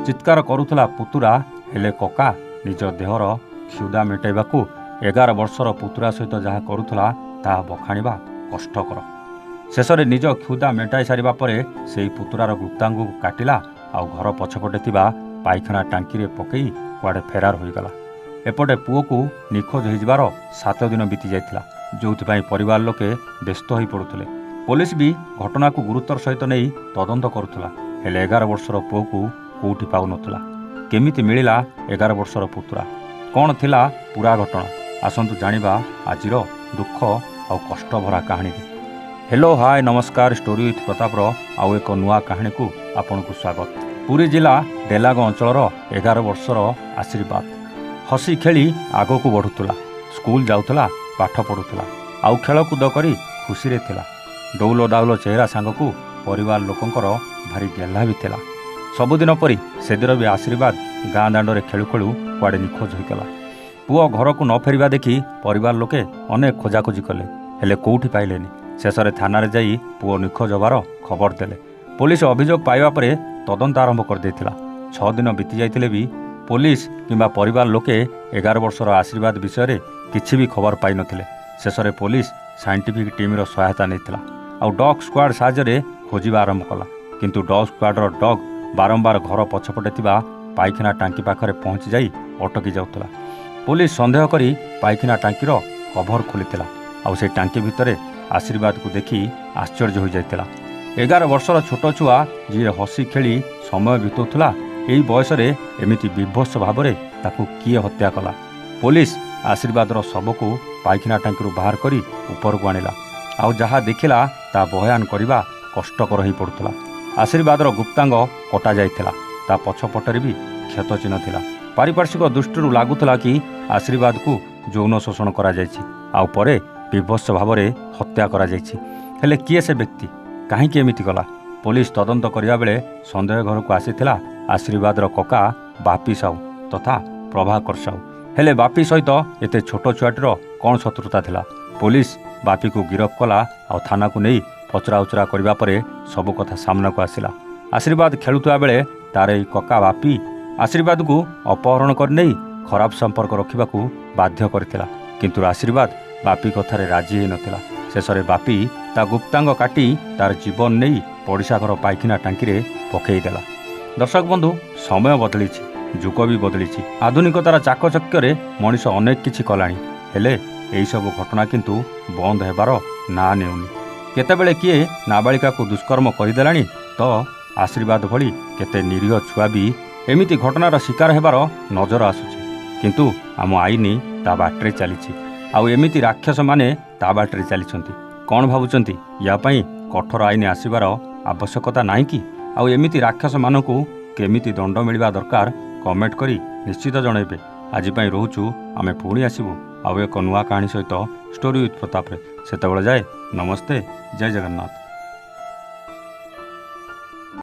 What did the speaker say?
चित्कार करुला पुतुरा हेले कका निज देहर क्षुदा मेटाइबाकू 11 वर्षर पुतुरा सहित जहाँ करुला ताहा बखाणिबा कष्टकर। शेष में निज क्षुदा मेटाई सारिबा परे सेही पुतुरार गुप्तांगू काटिला आउ घर पछपटे थिबा पाइखाना टांकी पकई कुआडे फेरार होईगला। एपटे पुओ को निखोज होइबार 7 दिन बीती जाइथिला, जोथिपाई परिवार लोके व्यस्त होई पड़ुथिले। पुलिस भी घटना को गुरुतर सहित नहीं तदंत करुला, हेले 11 वर्षर पुओ को कोउठी पाउ नथला। केमिति मिलिला 11 वर्षर पुतुरा, कौन थिला पूरा घटना, आसंतु जानिबा आजिर दुख और कष्ट भरा कहानी। हेलो हाय नमस्कार, स्टोरी विथ प्रतापर आउ एक नुआ कहानी को आपन को स्वागत। पुरी जिला डेलागो अंचल 11 वर्षर आशीर्वाद हसी खेली आग को बढ़ुला, स्कूल जाऊला, पाठ पढ़ुला, आउ खेलकूद करी खुशी रे थिला। डौलो डाउलो चेहरा सांग को परिवार लोकंकर भारी गेल्हा भी थिला। सबुदिन परी सेदिन भी आशीर्वाद गाँ दांडे खेलु खेलु कुआडे निखोज होइगला। पुओ घर को न फेरिबा देखी परिवार लोके अनेक खोजाखोजी कले, हेले कोउठी पाइलेनी। शेष में थाना रे जाई पुओ निखोज होबार खबर देले। पुलिस अभियोग पाइबा परे तदंत आरंभ कर देथिला। 6 दिन बीती जाइतिले भी पुलिस किंबा परिवार लोके 11 वर्षर आशीर्वाद विषय किछि भी खबर पाई नथिले। शेष में पुलिस साइंटिफिक टीम रो सहायता नेथिला आउ डॉग स्क्वाड साहाय्य खोजिबा आरंभ कला, किंतु डॉग स्क्वाड रो डॉग बारंबार घर पछपटे थिबा पाइखाना टांकी पाखरे पहुंची जाई अटकी जाउतला। पुलिस संदेह करी पाइखाना टांकीर कभर खोलिथिला आउ से टांकी भितरे आशीर्वाद को देखी आश्चर्य हो जाइतिला। 11 वर्षर छोट छुआ जी हसी खेली समय बिताउथला, एही बयस रे एमिति विभत्स भाव में ताकू किए हत्या कला। पुलिस आशीर्वाद शव को पाइखाना टांकी बाहर करी ऊपर को आनिला आउ जहा देखिला ता बयान करबा कष्टकर हो पड़ुला। आशीर्वाद गुप्तांग कटा जाइथिला, ता पछपटरे भी क्षत चिन्ह थिला। पारिपार्श्विक दृष्टि लगुला कि आशीर्वाद को यौन शोषण करा जायछि आउ परे विभत्स भाव में हत्या करा जायछि। हेले किए से व्यक्ति काहींकि एमिति कला? पुलिस तदंत करिया बेले संदेह घर को आसीथिला आशीर्वाद कका बापी साहू तथा प्रभाकर साहू। हेले बापी सहित एते छोट छुआटीर कौन शत्रुता थिला? पुलिस बापी को गिरफ कला आउ थाना को नहीं पचरा उचरा करबा परे सब कथा सामना को आसिला। आशीर्वाद खेलुवा बेले तार एई कका बापी आशीर्वाद को अपहरण कर नहीं खराब संपर्क रखा बाध्य करथिला, किंतु आशीर्वाद बापी कथारे राजी हो नथिला। शेष में बापी ता गुप्तांग काटी तार जीवन नहीं पड़िशा घर पाइखाना टांकी रे पकईदेला। दर्शक बंधु, समय बदली, जुग भी बदली, आधुनिकतार चाकचक्य मनीष अनेक किछि कलानी, हेले एही सब घटना किंतु बंद हेबार ना नेउनी। केतेबेले किए नाबालिका को दुष्कर्म करदेलानी तो आशीर्वाद भली केते निरीह छुआ भी एमिति घटनार शिकार हेबार नजर आसुछि, किंतु आम आईनी ता बाटरे चलीछि आउ एमिति राक्षस माने ता बाटरे चलीछंती। कौन भाबुचंती या पई कठोर आईन आसीबार आवश्यकता नाही कि? आउ एमिति राक्षस मानकू केमिति दंड मिलवा दरकार कमेंट करी निश्चित जणाइबे। आज पई रहूचु, आमे पुणी आसीबु आउ एक नुआ कहानी सहित स्टोरी विथ प्रताप रे। सेतेबेले जाए नमस्ते, जय जगन्नाथ।